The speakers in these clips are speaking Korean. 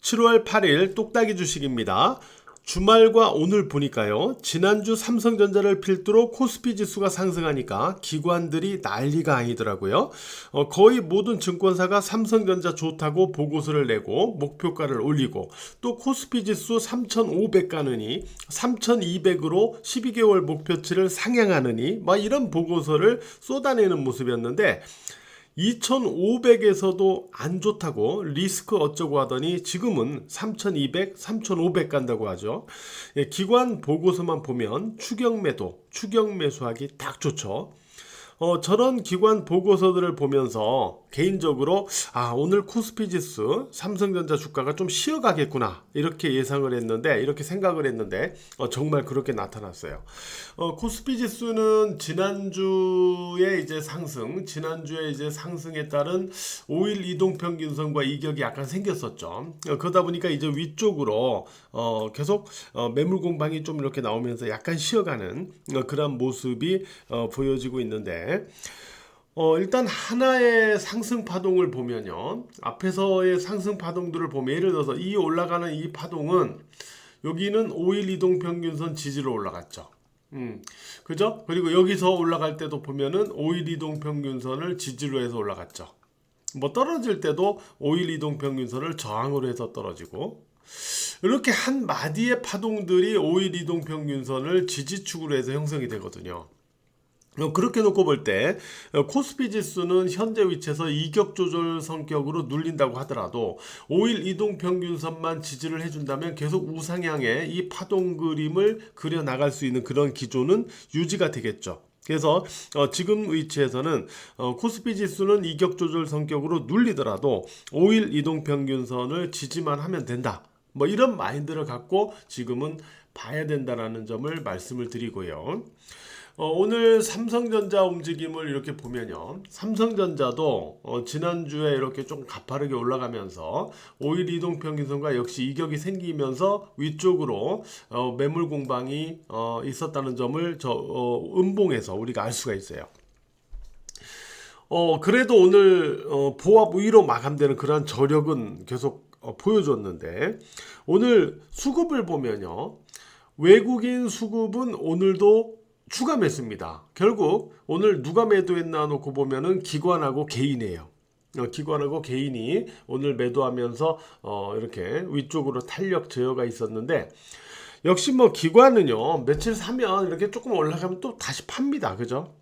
7월 8일 똑딱이 주식입니다. 주말과 오늘 보니까요, 지난주 삼성전자를 필두로 코스피 지수가 상승하니까 기관들이 난리가 아니더라고요. 거의 모든 증권사가 삼성전자 좋다고 보고서를 내고 목표가를 올리고, 또 코스피 지수 3,500 가느니 3,200으로 12개월 목표치를 상향하느니 막 이런 보고서를 쏟아내는 모습이었는데, 2500에서도 안 좋다고 리스크 어쩌고 하더니 지금은 3200, 3500 간다고 하죠. 기관 보고서만 보면 추격 매도, 추격 매수하기 딱 좋죠. 저런 기관 보고서들을 보면서 개인적으로 오늘 코스피 지수 삼성전자 주가가 좀 쉬어가겠구나 이렇게 예상을 했는데, 이렇게 생각을 했는데 정말 그렇게 나타났어요. 코스피 지수는 지난주에 이제 상승에 따른 5일 이동평균선과 이격이 약간 생겼었죠. 그러다 보니까 이제 위쪽으로 계속 매물 공방이 좀 이렇게 나오면서 약간 쉬어가는 그런 모습이 보여지고 있는데, 일단 하나의 상승 파동을 보면요, 앞에서의 상승 파동들을 보면, 예를 들어서 이 올라가는 이 파동은 여기는 5일 이동평균선 지지로 올라갔죠. 그죠? 그리고 여기서 올라갈 때도 보면은 5일 이동평균선을 지지로 해서 올라갔죠. 뭐 떨어질 때도 5일 이동평균선을 저항으로 해서 떨어지고, 이렇게 한 마디의 파동들이 5일 이동평균선을 지지축으로 해서 형성이 되거든요. 그렇게 놓고 볼 때 코스피 지수는 현재 위치에서 이격 조절 성격으로 눌린다고 하더라도 5일 이동평균선만 지지를 해준다면 계속 우상향의 이 파동 그림을 그려 나갈 수 있는 그런 기조는 유지가 되겠죠. 그래서 지금 위치에서는 코스피 지수는 이격 조절 성격으로 눌리더라도 5일 이동평균선을 지지만 하면 된다, 뭐 이런 마인드를 갖고 지금은 봐야 된다라는 점을 말씀을 드리고요. 오늘 삼성전자 움직임을 이렇게 보면요, 삼성전자도 지난주에 이렇게 좀 가파르게 올라가면서 5일 이동평균선과 역시 이격이 생기면서 위쪽으로 매물 공방이 있었다는 점을 음봉에서 우리가 알 수가 있어요. 그래도 오늘 보합 위로 마감되는 그러한 저력은 계속 보여줬는데, 오늘 수급을 보면요, 외국인 수급은 오늘도 추가 매수입니다. 결국 오늘 누가 매도했나 놓고 보면은 기관하고 개인이에요. 기관하고 개인이 오늘 매도하면서 이렇게 위쪽으로 탄력 제어가 있었는데, 역시 뭐 기관은요, 며칠 사면 이렇게 조금 올라가면 또 다시 팝니다. 그죠?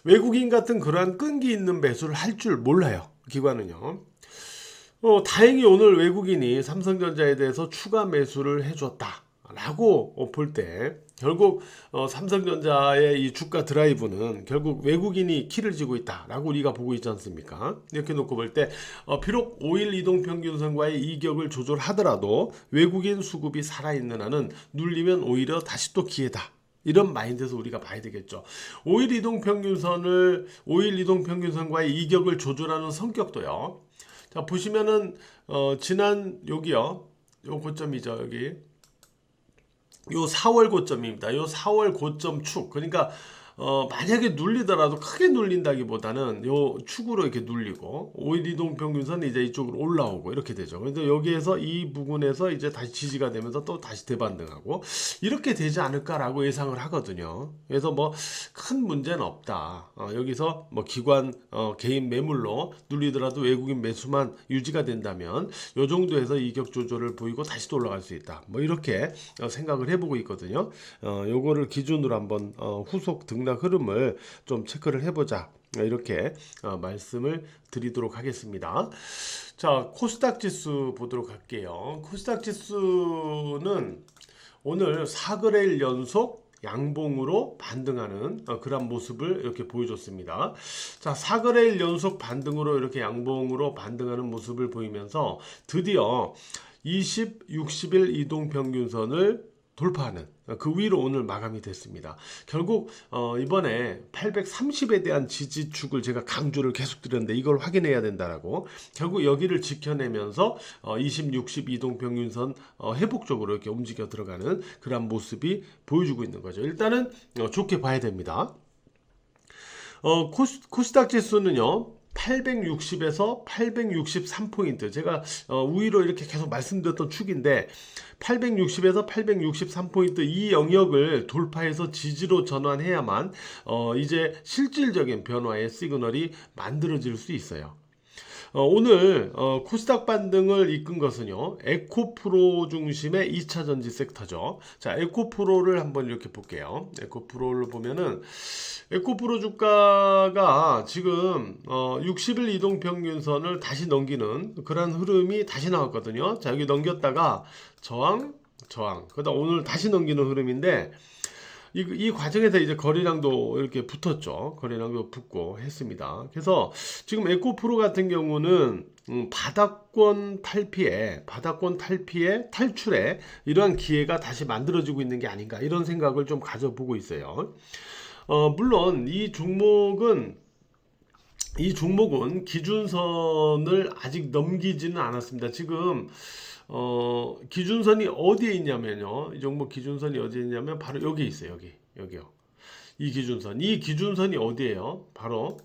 외국인 같은 그러한 끈기 있는 매수를 할 줄 몰라요, 기관은요. 다행히 오늘 외국인이 삼성전자에 대해서 추가 매수를 해줬다 라고 볼 때, 결국 삼성전자의 이 주가 드라이브는 결국 외국인이 키를 쥐고 있다라고 우리가 보고 있지 않습니까? 이렇게 놓고 볼 때 비록 5일 이동평균선과의 이격을 조절하더라도 외국인 수급이 살아있는 한은 눌리면 오히려 다시 또 기회다, 이런 마인드에서 우리가 봐야 되겠죠. 5일 이동평균선과의 이격을 조절하는 성격도요. 자, 보시면은 지난 여기요, 요 고점이죠. 여기 요 4월 고점입니다. 요 4월 고점 축, 그러니까 만약에 눌리더라도 크게 눌린다기보다는 요 축으로 이렇게 눌리고 5일 이동평균선이 이제 이쪽으로 올라오고 이렇게 되죠. 그래서 여기에서 이 부분에서 이제 다시 지지가 되면서 또 다시 대반등하고 이렇게 되지 않을까라고 예상을 하거든요. 그래서 뭐 큰 문제는 없다. 여기서 뭐 기관 개인 매물로 눌리더라도 외국인 매수만 유지가 된다면 요 정도에서 이격 조절을 보이고 다시 또 올라갈 수 있다, 뭐 이렇게 생각을 해보고 있거든요. 요거를 기준으로 한번 후속 등락 흐름을 좀 체크를 해보자, 이렇게 말씀을 드리도록 하겠습니다. 자, 코스닥 지수 보도록 할게요. 코스닥 지수는 오늘 4거래일 연속 양봉으로 반등하는 그런 모습을 이렇게 보여줬습니다. 자, 4거래일 연속 반등으로 이렇게 양봉으로 반등하는 모습을 보이면서 드디어 20, 60일 이동평균선을 돌파하는 그 위로 오늘 마감이 됐습니다. 결국 이번에 830에 대한 지지축을 제가 강조를 계속 드렸는데 이걸 확인해야 된다라고, 결국 여기를 지켜내면서 20, 60 이동평균선 회복적으로 이렇게 움직여 들어가는 그런 모습이 보여주고 있는 거죠. 일단은 좋게 봐야 됩니다. 코스닥 지수는요, 860에서 863포인트. 제가 우위로 이렇게 계속 말씀드렸던 축인데 860에서 863포인트 이 영역을 돌파해서 지지로 전환해야만 이제 실질적인 변화의 시그널이 만들어질 수 있어요. 오늘 코스닥 반등을 이끈 것은요, 에코프로 중심의 2차 전지 섹터죠. 자, 에코프로를 한번 이렇게 볼게요. 에코프로를 보면은 에코프로 주가가 지금 60일 이동 평균선을 다시 넘기는 그런 흐름이 다시 나왔거든요. 자, 여기 넘겼다가 저항, 그다음 오늘 다시 넘기는 흐름인데 이 과정에서 이제 거래량도 이렇게 붙었죠. 거래량도 붙고 했습니다. 그래서 지금 에코프로 같은 경우는 바닥권 탈피에 탈출에 이러한 기회가 다시 만들어지고 있는 게 아닌가 이런 생각을 좀 가져보고 있어요. 물론 이 종목은 기준선을 아직 넘기지는 않았습니다. 지금 기준선이 어디에 있냐면요. 이 종목 기준선이 어디에 있냐면 바로 여기 있어요. 여기요. 이 기준선이 어디예요? 바로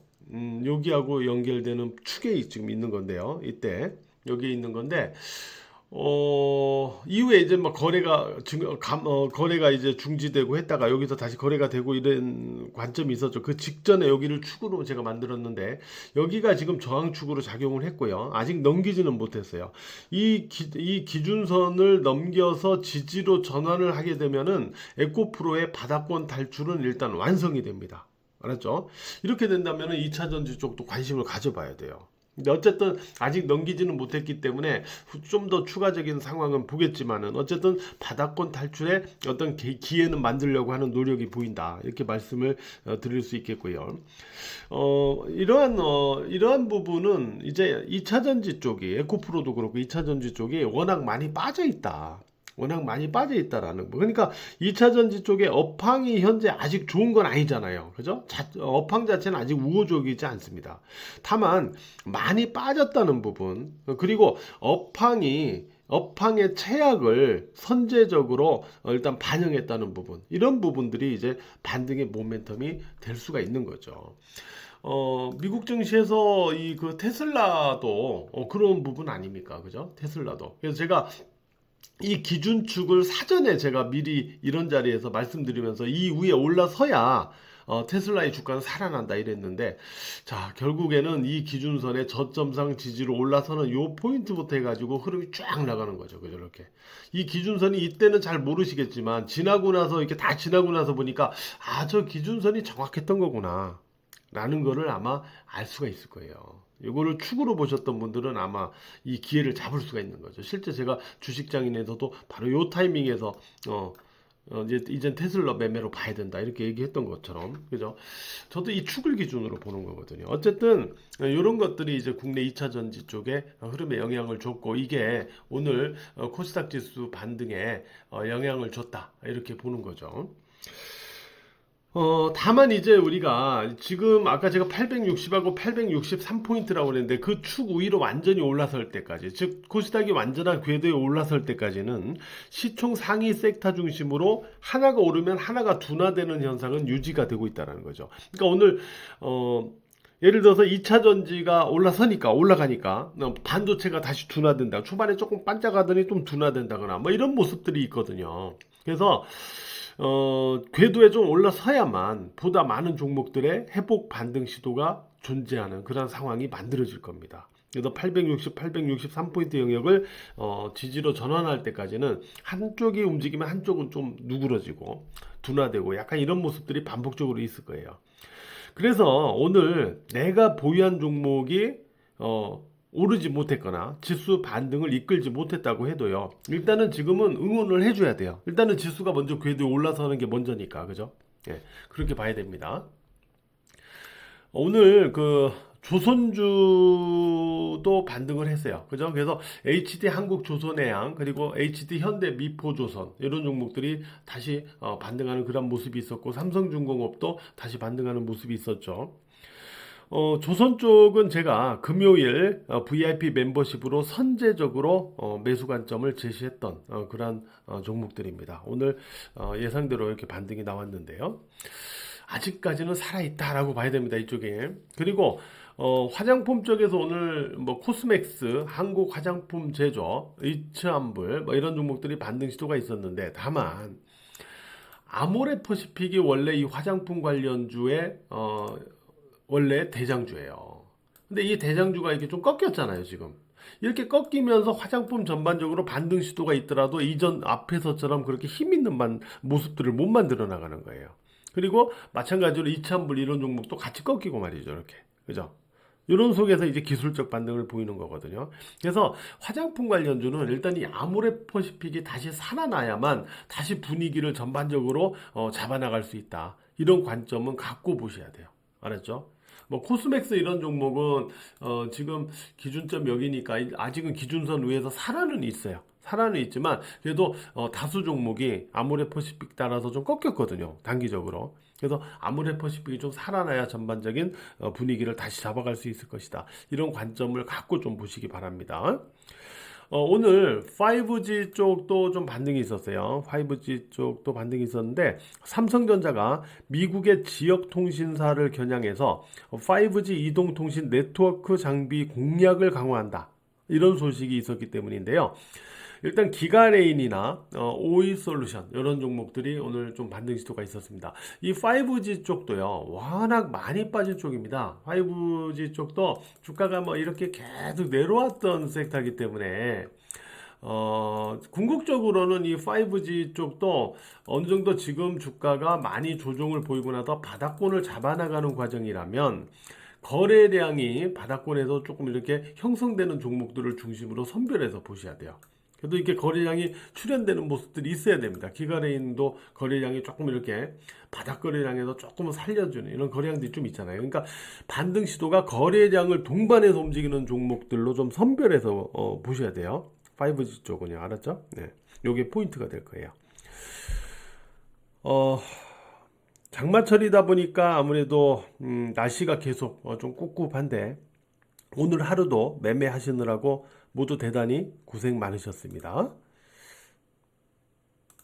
여기하고 연결되는 축에 지금 있는 건데요. 이때 여기에 있는 건데 이후에 이제 막 거래가 이제 중지되고 했다가 여기서 다시 거래가 되고 이런 관점이 있었죠. 그 직전에 여기를 축으로 제가 만들었는데 여기가 지금 저항축으로 작용을 했고요. 아직 넘기지는 못했어요. 이 기준선을 넘겨서 지지로 전환을 하게 되면은 에코프로의 바닥권 탈출은 일단 완성이 됩니다. 알았죠? 이렇게 된다면은 2차 전지 쪽도 관심을 가져봐야 돼요. 근데 어쨌든 아직 넘기지는 못했기 때문에 좀 더 추가적인 상황은 보겠지만은 어쨌든 바닥권 탈출에 어떤 기회는 만들려고 하는 노력이 보인다. 이렇게 말씀을 드릴 수 있겠고요. 이러한 부분은 이제 2차 전지 쪽이 에코프로도 그렇고 2차 전지 쪽이 워낙 많이 빠져 있다. 라는 거. 그러니까 2차 전지 쪽에 업황이 현재 아직 좋은 건 아니잖아요. 그죠? 업황 자체는 아직 우호적이지 않습니다. 다만 많이 빠졌다는 부분, 그리고 업황의 최악을 선제적으로 일단 반영했다는 부분, 이런 부분들이 이제 반등의 모멘텀이 될 수가 있는 거죠. 미국 증시에서 그 테슬라도 그런 부분 아닙니까? 그죠? 테슬라도. 그래서 제가 이 기준축을 사전에 제가 미리 이런 자리에서 말씀드리면서 이 위에 올라서야 테슬라의 주가는 살아난다 이랬는데, 자, 결국에는 이 기준선의 저점상 지지로 올라서는 요 포인트부터 해가지고 흐름이 쫙 나가는 거죠. 그죠? 이렇게. 이 기준선이 이때는 잘 모르시겠지만 이렇게 다 지나고 나서 보니까 저 기준선이 정확했던 거구나 라는 거를 아마 알 수가 있을 거예요. 이거를 축으로 보셨던 분들은 아마 이 기회를 잡을 수가 있는 거죠. 실제 제가 주식장인에서도 바로 요 타이밍에서 이젠 테슬라 매매로 봐야 된다 이렇게 얘기했던 것처럼, 그죠? 저도 이 축을 기준으로 보는 거거든요. 어쨌든 이런 것들이 이제 국내 2차 전지 쪽에 흐름에 영향을 줬고, 이게 오늘 코스닥 지수 반등에 영향을 줬다 이렇게 보는 거죠. 다만 이제 우리가 지금 아까 제가 860하고 863포인트라고 그랬는데 그 축 위로 완전히 올라설 때까지, 즉 코스닥이 완전한 궤도에 올라설 때까지는 시총 상위 섹터 중심으로 하나가 오르면 하나가 둔화되는 현상은 유지가 되고 있다는 거죠. 그러니까 오늘 예를 들어서 2차 전지가 올라가니까 반도체가 다시 둔화된다. 초반에 조금 반짝하더니 좀 둔화된다거나 뭐 이런 모습들이 있거든요. 그래서 궤도에 좀 올라서야만 보다 많은 종목들의 회복 반등 시도가 존재하는 그런 상황이 만들어질 겁니다. 그래서 860, 863포인트 영역을 지지로 전환할 때까지는 한쪽이 움직이면 한쪽은 좀 누그러지고 둔화되고 약간 이런 모습들이 반복적으로 있을 거예요. 그래서 오늘 내가 보유한 종목이 오르지 못했거나 지수 반등을 이끌지 못했다고 해도요, 일단은 지금은 응원을 해줘야 돼요. 일단은 지수가 먼저 궤도에 올라서는 게 먼저니까, 그죠? 예, 그렇게 봐야 됩니다. 오늘 조선주도 반등을 했어요. 그죠? 그래서 HD 한국조선해양, 그리고 HD 현대 미포조선, 이런 종목들이 다시 반등하는 그런 모습이 있었고, 삼성중공업도 다시 반등하는 모습이 있었죠. 조선 쪽은 제가 금요일 VIP 멤버십으로 선제적으로 매수 관점을 제시했던 그러한 종목들입니다. 오늘 예상대로 이렇게 반등이 나왔는데요. 아직까지는 살아있다라고 봐야 됩니다. 이쪽에. 그리고 화장품 쪽에서 오늘 뭐 코스맥스, 한국 화장품 제조, 이츠한불 뭐 이런 종목들이 반등 시도가 있었는데 다만 아모레퍼시픽이 원래 이 화장품 관련주의 원래 대장주예요. 근데 이 대장주가 이렇게 좀 꺾였잖아요, 지금. 이렇게 꺾이면서 화장품 전반적으로 반등 시도가 있더라도 이전 앞에서처럼 그렇게 힘 있는 모습들을 못 만들어 나가는 거예요. 그리고 마찬가지로 이찬불 이런 종목도 같이 꺾이고 말이죠, 이렇게. 그죠? 이런 속에서 이제 기술적 반등을 보이는 거거든요. 그래서 화장품 관련주는 일단 이 아모레퍼시픽이 다시 살아나야만 다시 분위기를 전반적으로 잡아나갈 수 있다. 이런 관점은 갖고 보셔야 돼요. 알았죠? 뭐 코스맥스 이런 종목은 지금 기준점 여기니까 아직은 기준선 위에서 살아는 있어요. 살아는 있지만 그래도 다수 종목이 아모레퍼시픽 따라서 좀 꺾였거든요. 단기적으로. 그래서 아모레퍼시픽이 좀 살아나야 전반적인 분위기를 다시 잡아갈 수 있을 것이다. 이런 관점을 갖고 좀 보시기 바랍니다. 오늘 5G 쪽도 좀 반등이 있었어요. 5G 쪽도 반등이 있었는데 삼성전자가 미국의 지역 통신사를 겨냥해서 5G 이동통신 네트워크 장비 공략을 강화한다. 이런 소식이 있었기 때문인데요. 일단 기가레인이나 오이솔루션 이런 종목들이 오늘 좀 반등 시도가 있었습니다. 이 5G 쪽도요 워낙 많이 빠진 쪽입니다. 5G 쪽도 주가가 뭐 이렇게 계속 내려왔던 섹터이기 때문에 궁극적으로는 이 5G 쪽도 어느 정도 지금 주가가 많이 조정을 보이고 나서 바닥권을 잡아나가는 과정이라면 거래량이 바닥권에서 조금 이렇게 형성되는 종목들을 중심으로 선별해서 보셔야 돼요. 그래도 이렇게 거래량이 출현되는 모습들이 있어야 됩니다. 기가레인도 거래량이 조금 이렇게 바닥 거래량에서 조금 살려주는 이런 거래량들이 좀 있잖아요. 그러니까 반등 시도가 거래량을 동반해서 움직이는 종목들로 좀 선별해서 보셔야 돼요. 5G 쪽은요. 알았죠? 네. 요게 포인트가 될 거예요. 장마철이다 보니까 아무래도 날씨가 계속 좀 꿉꿉한데 오늘 하루도 매매하시느라고 모두 대단히 고생 많으셨습니다.